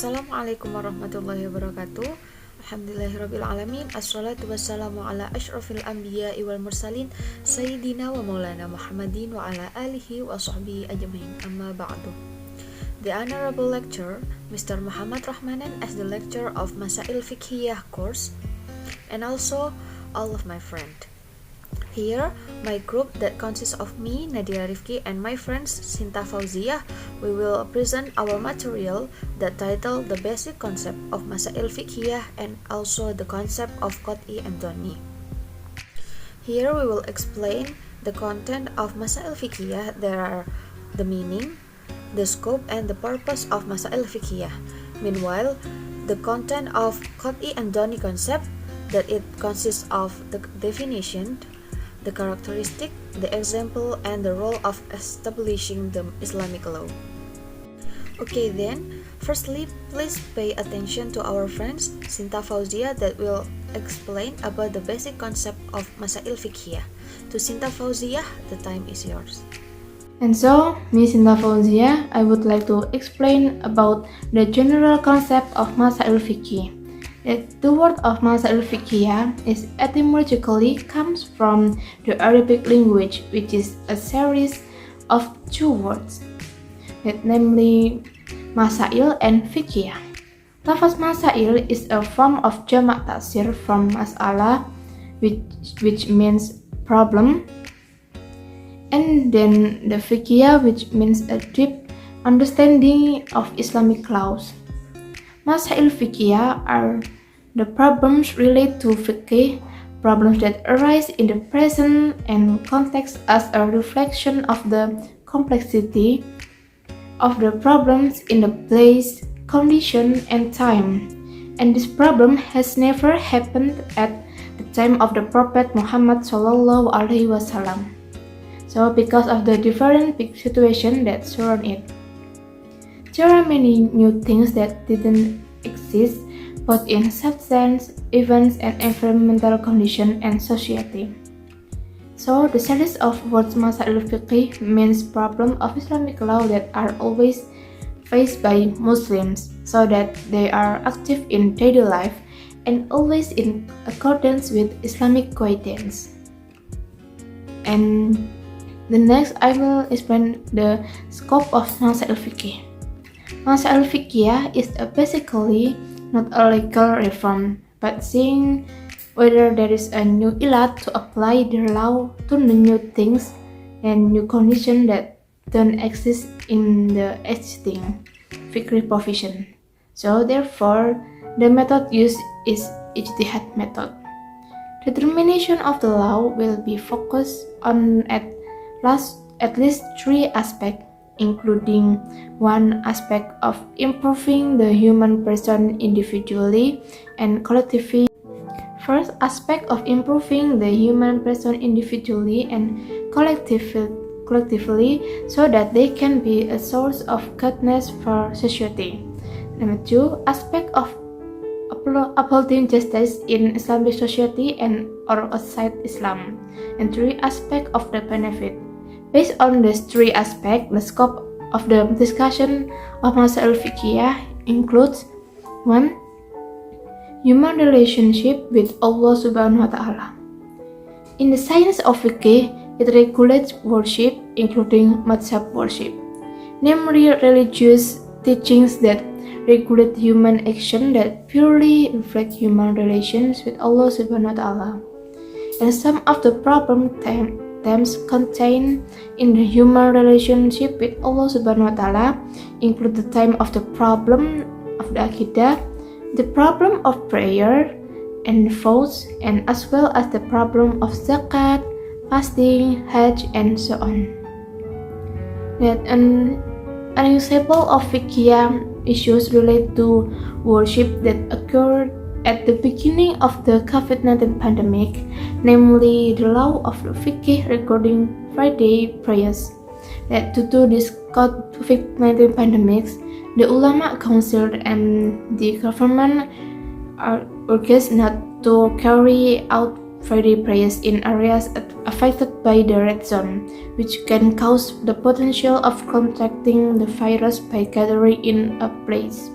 Assalamualaikum warahmatullahi wabarakatuh. Alhamdulillahirabbil alamin. Assalatu wassalamu ala asyrafil anbiya'i wal mursalin sayyidina wa maulana Muhammadin wa ala alihi wa sahbihi ajmain. Amma ba'du. The honorable lecturer Mr. Muhammad Rahmanan as the lecturer of Masail Fiqhiyah course, and also all of my friends. Here, my group that consists of me, Nadia Rifki, and my friends Sinta Fauziyah, we will present our material that titled The Basic Concept of Masail Fiqhiyah and also the concept of Qat'i and Dhanni. Here we will explain the content of Masail Fiqhiyah. There are the meaning, the scope, and the purpose of Masail Fiqhiyah. Meanwhile, the content of Qat'i and Dhanni concept, that it consists of the definition, the characteristic, the example, and the role of establishing the Islamic law. Okay then, firstly, please pay attention to our friends Sinta Fauziyah that will explain about the basic concept of Masail Fiqhiyah. To Sinta Fauziyah, the time is yours. And so, Miss Sinta Fauziyah, I would like to explain about the general concept of Masail Fiqh. The word of Masail Fiqhiyah is etymologically comes from the Arabic language, which is a series of two words, namely Masail and Fiqhiyah. Lafaz Masail is a form of jamak taksir from mas'alah, which means problem, and then the Fiqhiyah, which means a deep understanding of Islamic laws. Masail Fiqhiyah are the problems related to fiqh, problems that arise in the present and context as a reflection of the complexity of the problems in the place, condition, and time. And this problem has never happened at the time of the Prophet Muhammad Sallallahu Alaihi Wasallam. So, because of the different situations that surround it, there are many new things that didn't exist, both in substance, events, and environmental condition and society. So, the series of words Masail Fiqh means problem of Islamic law that are always faced by Muslims, so that they are active in daily life and always in accordance with Islamic guidance. And the next, I will explain the scope of Masail Fiqh. Masail Fiqhiyah is basically not a legal reform, but seeing whether there is a new ilat to apply the law to the new things and new conditions that don't exist in the existing fiqh provision. So therefore, the method used is ijtihad method. Determination of the law will be focused on at least three aspects, including one aspect of improving the human person individually and collectively. First aspect of improving the human person individually and collectively so that they can be a source of goodness for society. Number two, aspect of upholding justice in Islamic society and or outside Islam. And three, aspect of the benefit. Based on these three aspects, the scope of the discussion of Masail Fiqhiyah includes 1. Human relationship with Allah Subhanahu wa Ta'ala. In the science of fiqh, it regulates worship, including madhab worship, namely religious teachings that regulate human action that purely reflect human relations with Allah Subhanahu wa Ta'ala. And some of the problem themes contained in the human relationship with Allah Subhanahu wa Ta'ala include the time of the problem of the Aqidah, the problem of prayer and vows, and as well as the problem of zakat, fasting, hajj, and so on. That an example of fiqhiyah issues relate to worship that occurred at the beginning of the COVID-19 pandemic, namely the law of the fiqh regarding Friday prayers. That due to this COVID-19 pandemic, the ulama council and the government are urged not to carry out Friday prayers in areas affected by the red zone, which can cause the potential of contracting the virus by gathering in a place.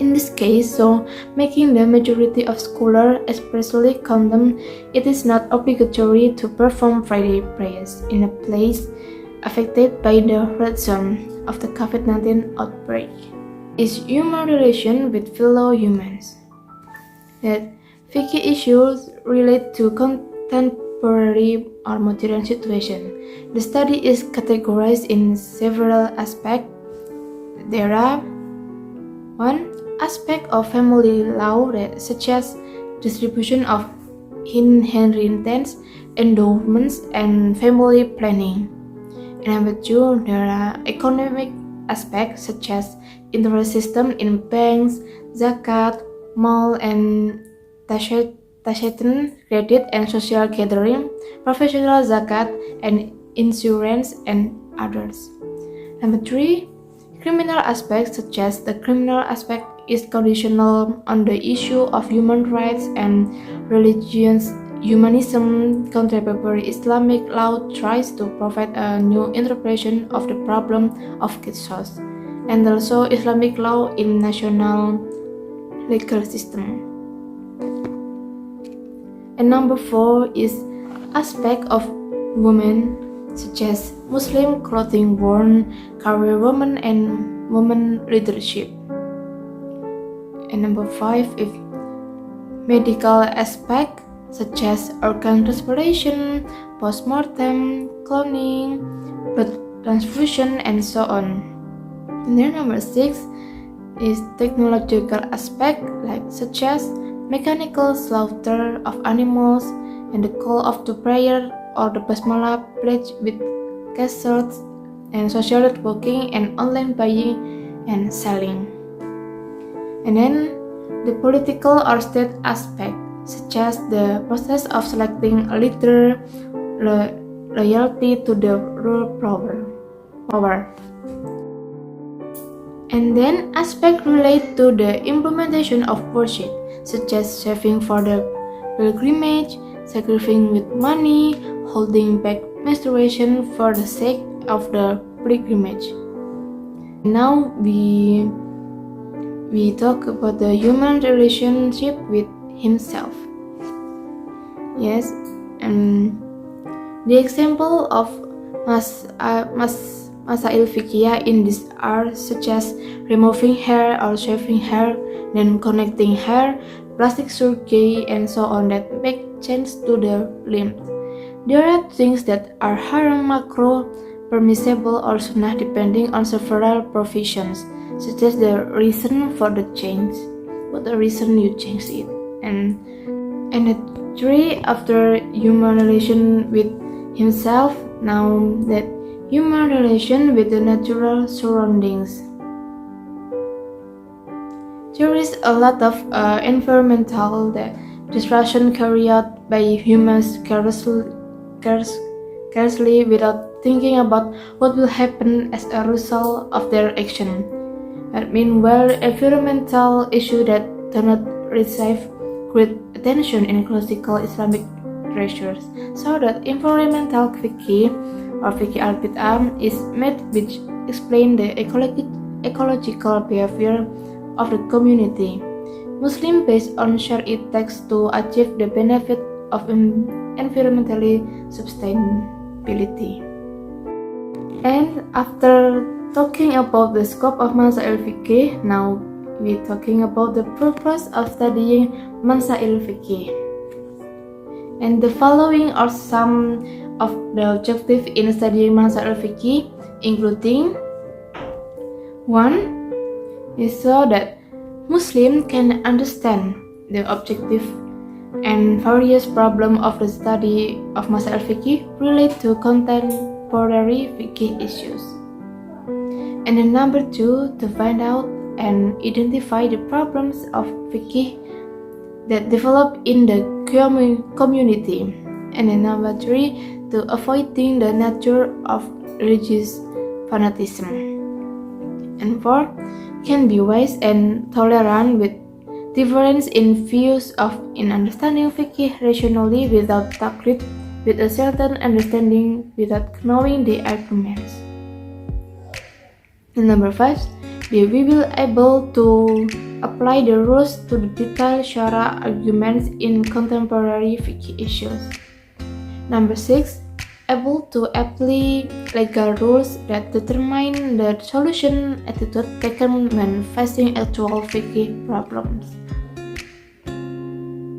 in this case, so making the majority of scholars expressly condemn it is not obligatory to perform Friday prayers in a place affected by the red zone of the COVID-19 outbreak. Is human relation with fellow humans. That fiqh issues relate to contemporary or modern situation. The study is categorized in several aspects. There are 1. Aspect of family law such as distribution of inheritance, endowments, and family planning. And number 2, there are economic aspects such as interest system in banks, zakat, mall and tashatan credit and social gathering, professional zakat and insurance and others. Number 3, criminal aspects such as the criminal aspect is conditional on the issue of human rights and religions. Humanism, contemporary Islamic law tries to provide a new interpretation of the problem of qisas, and also Islamic law in national legal system. And number 4 is aspect of women such as Muslim clothing worn, career women, and women leadership. And number 5 is medical aspect such as organ transplantation, post-mortem, cloning, blood transfusion, and so on. And then number 6 is technological aspect such as mechanical slaughter of animals and the call of the prayer or the basmala pledge with cassettes and social networking and online buying and selling. And then the political or state aspect such as the process of selecting a leader, loyalty to the rule power. And then aspects relate to the implementation of worship, such as saving for the pilgrimage, sacrificing with money, holding back menstruation for the sake of the pilgrimage. Now we talk about the human relationship with himself. Yes, and the example of masail fiqhiyah in this are such as removing hair or shaving hair, then connecting hair, plastic surgery, and so on that make change to the limb. There are things that are haram, makruh, permissible, or sunnah depending on several provisions, such as the reason for the change, what the reason you change it. And the 3 after human relation with himself, now that human relation with the natural surroundings. There is a lot of environmental destruction carried out by humans carelessly without thinking about what will happen as a result of their action. But meanwhile, environmental issues that do not receive great attention in classical Islamic treasures, so that environmental fiqh or fiqh al-bid'ah is made which explain the ecological behavior of the community. Muslim based on Shari'i texts to achieve the benefit of environmentally sustainability. And after talking about the scope of Masail fiqh, now we're talking about the purpose of studying Masail fiqh. And the following are some of the objectives in studying Masail fiqh, including 1 is so that Muslims can understand the objective and various problems of the study of Masail fiqh relate to contemporary fiqh issues. And then number 2, to find out and identify the problems of fiqh that develop in the community. And then number 3, to avoiding the nature of religious fanatism. And 4, can be wise and tolerant with difference in views in understanding fiqh rationally without taqlid, with a certain understanding without knowing the arguments. And number 5, we will able to apply the rules to the detailed Shara arguments in contemporary fiqh issues. Number 6. Able to apply legal rules that determine the solution attitude taken when facing actual fiqh problems.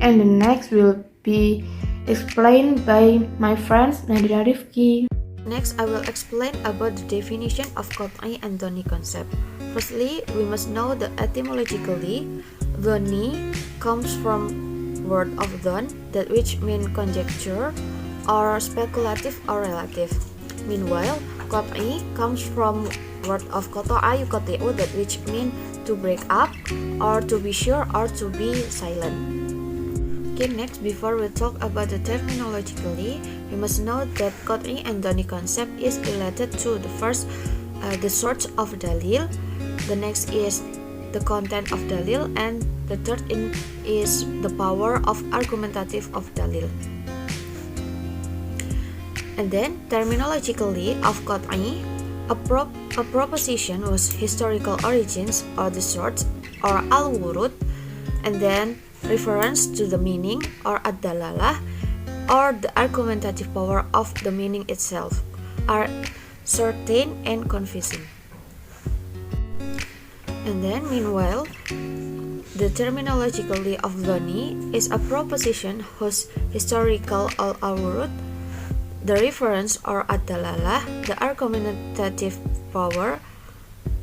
And the next will be explained by my friends Nadira Rifki. Next, I will explain about the definition of qat'i and dhoni concept. Firstly, we must know that etymologically, dhoni comes from word of dhon, that which mean conjecture, or speculative or relative. Meanwhile, qat'i comes from word of qata'a yuqati'u, that which mean to break up, or to be sure, or to be silent. Okay, next, before we talk about the terminologically, we must know that qat'i and dhoni concept is related to the first, the source of dalil, the next is the content of dalil, and the third is the power of argumentative of dalil. And then, terminologically of qat'i, a proposition was historical origins or the source or al-wurud, and then reference to the meaning or ad-dalalah or the argumentative power of the meaning itself are certain and convincing. And then meanwhile, the terminologically of dhoni is a proposition whose historical al-wurud, the reference or ad-dalalah, the argumentative power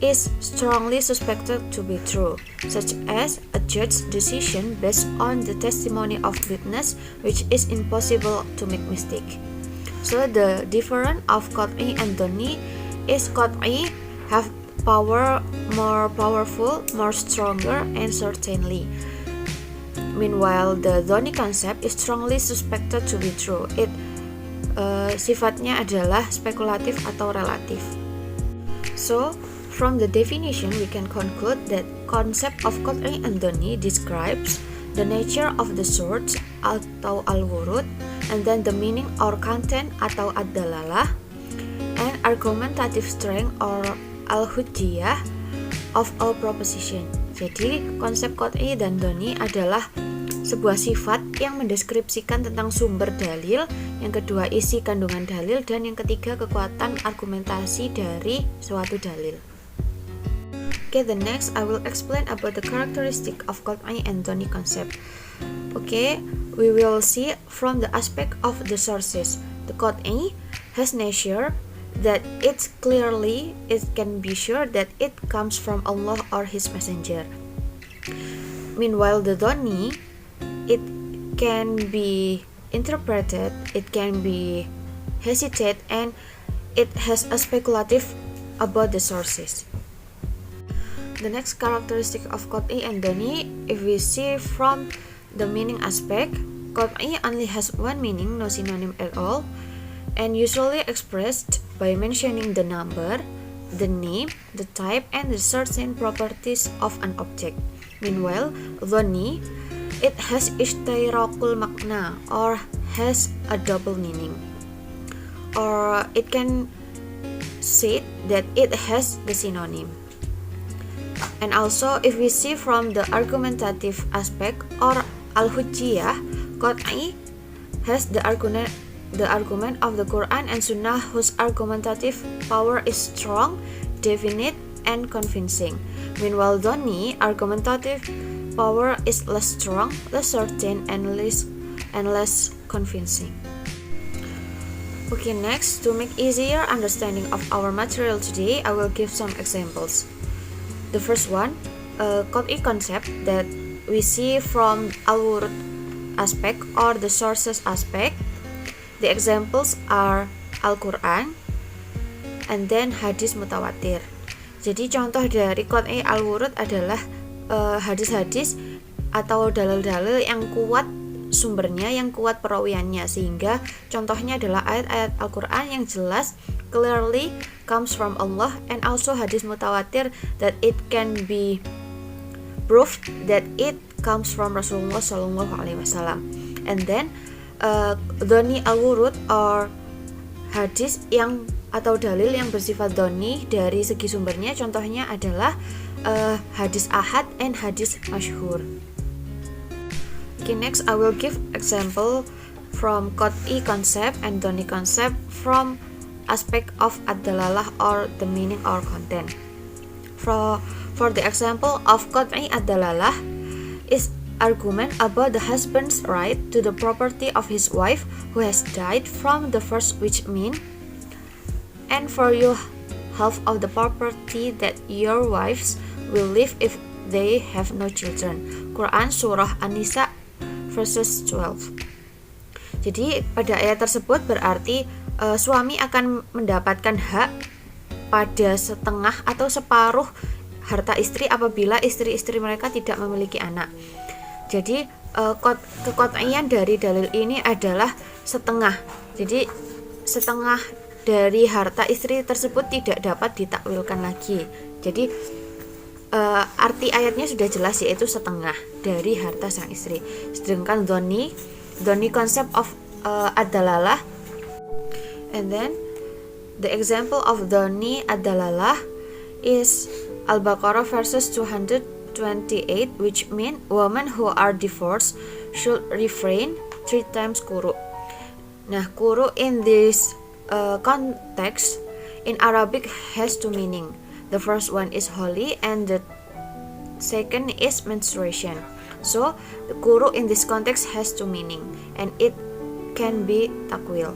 is strongly suspected to be true, such as a judge's decision based on the testimony of witness, which is impossible to make mistake. So the difference of qat'i and dhoni is qat'i have power, more powerful, more stronger, and certainly. Meanwhile, the dhoni concept is strongly suspected to be true. It sifatnya adalah spekulatif atau relatif. So from the definition, we can conclude that concept of qat'i and dhoni describes the nature of the source atau al-wurud, and then the meaning or content atau ad-dalalah, and argumentative strength or al-hujjiyah of a proposition. Jadi, konsep qat'i dan dhoni adalah sebuah sifat yang mendeskripsikan tentang sumber dalil, yang kedua isi kandungan dalil, dan yang ketiga kekuatan argumentasi dari suatu dalil. Okay, the next I will explain about the characteristic of qat'i and dhoni concept. Okay, we will see from the aspect of the sources. The qat'i has nature that it can be sure that it comes from Allah or His Messenger. Meanwhile, the dhoni, it can be interpreted, it can be hesitate, and it has a speculative about the sources. The next characteristic of qat'i and dhoni, if we see from the meaning aspect, qat'i only has one meaning, no synonym at all, and usually expressed by mentioning the number, the name, the type, and the certain properties of an object. Meanwhile, dhoni, it has ishtirakul makna or has a double meaning, or it can say that it has the synonym. And also, if we see from the argumentative aspect or al-hujjiyah, qat'i has the argument of the Quran and Sunnah, whose argumentative power is strong, definite, and convincing. Meanwhile, dhoni argumentative power is less strong, less certain, and less convincing. Okay, next, to make easier understanding of our material today, I will give some examples. The first one, qat'i concept that we see from al-wurud aspect or the sources aspect. The examples are Al-Quran and then hadis mutawatir. Jadi contoh dari qat'i al-wurud adalah hadis-hadis atau dalil-dalil yang kuat sumbernya, yang kuat perawiannya, sehingga contohnya adalah ayat-ayat Al-Quran yang jelas clearly comes from Allah, and also hadis mutawatir that it can be proved that it comes from Rasulullah SAW. And then dhoni al-wurud or hadis yang atau dalil yang bersifat dhoni dari segi sumbernya, contohnya adalah hadis ahad and hadis masyhur. Okay, next I will give example from qat'i concept and dhani concept from aspect of ad-dalalah or the meaning or content. For the example of qat'i ad-dalalah is argument about the husband's right to the property of his wife who has died from the first, which mean, and for you half of the property that your wives will leave if they have no children. Quran Surah An-Nisa verses 12. Jadi pada ayat tersebut berarti suami akan mendapatkan hak pada setengah atau separuh harta istri apabila istri-istri mereka tidak memiliki anak. Jadi kekot'ian dari dalil ini adalah setengah. Jadi setengah dari harta istri tersebut tidak dapat ditakwilkan lagi. Jadi arti ayatnya sudah jelas, yaitu setengah dari harta sang istri. Sedangkan dhani concept of ad-dalalah, and then the example of dhani ad-dalalah is Al-Baqarah verses 228, which mean women who are divorced should refrain 3 times quru. Nah, quru in this context in Arabic has 2 meaning. The first one is holy and the second is menstruation. So the quru in this context has 2 meaning and it can be takwil.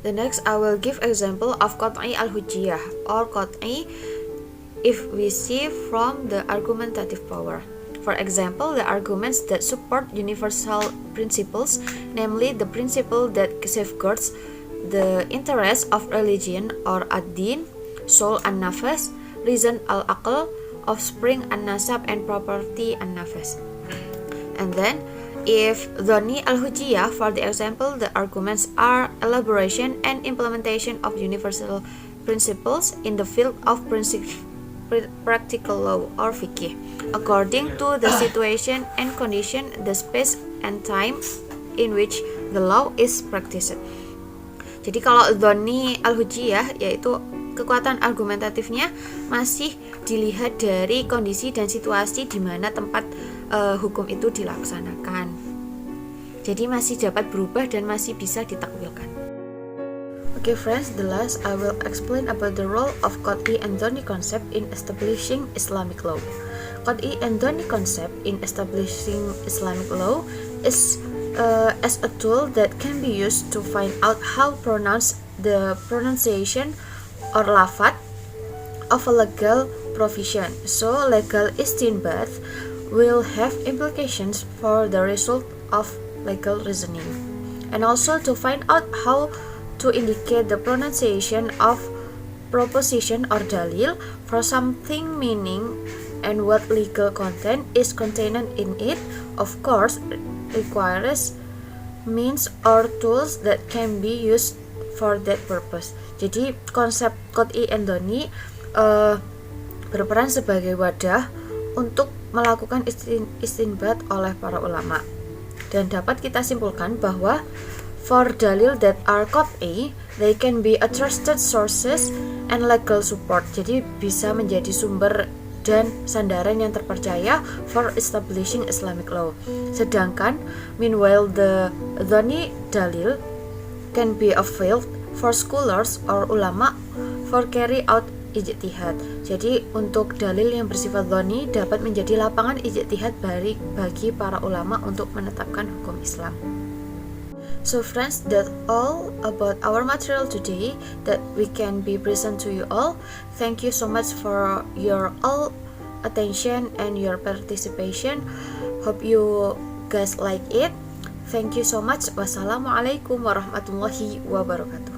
The next I will give example of qat'i al-hujjiyah or qat'i if we see from the argumentative power. For example, the arguments that support universal principles, namely the principle that safeguards the interest of religion or ad-din, soul and nafas, reason al-aql, offspring and nasab, and property and nafas. And then if dhani al-hujjiyah, for the example, the arguments are elaboration and implementation of universal principles in the field of practical law or fiqh, according to the situation and condition, the space and time in which the law is practiced. Jadi kalau dhani al-hujjiyah, yaitu kekuatan argumentatifnya masih dilihat dari kondisi dan situasi di mana tempat hukum itu dilaksanakan. Jadi masih dapat berubah dan masih bisa ditakwilkan. Okay friends, the last I will explain about the role of qat'i and dhani concept in establishing Islamic law. Qat'i and dhani concept in establishing Islamic law is as a tool that can be used to find out how pronounce the pronunciation or lafaz of a legal provision. So legal istinbat will have implications for the result of legal reasoning, and also to find out how to indicate the pronunciation of proposition or dalil for something meaning and what legal content is contained in it, of course requires means or tools that can be used for that purpose. Jadi konsep qat'i and dhani berperan sebagai wadah untuk melakukan istinbat oleh para ulama, dan dapat kita simpulkan bahwa for dalil that are qat'i, they can be a trusted sources and legal support. Jadi bisa menjadi sumber dan sandaran yang terpercaya for establishing Islamic law. Sedangkan meanwhile the dhani dalil can be a field for scholars or ulama for carry out ijtihad. Jadi untuk dalil yang bersifat dhani dapat menjadi lapangan ijtihad bagi para ulama untuk menetapkan hukum Islam. So friends, that's all about our material today that we can be present to you all. Thank you so much for your all attention and your participation. Hope you guys like it. Thank you so much. Wassalamualaikum warahmatullahi wabarakatuh.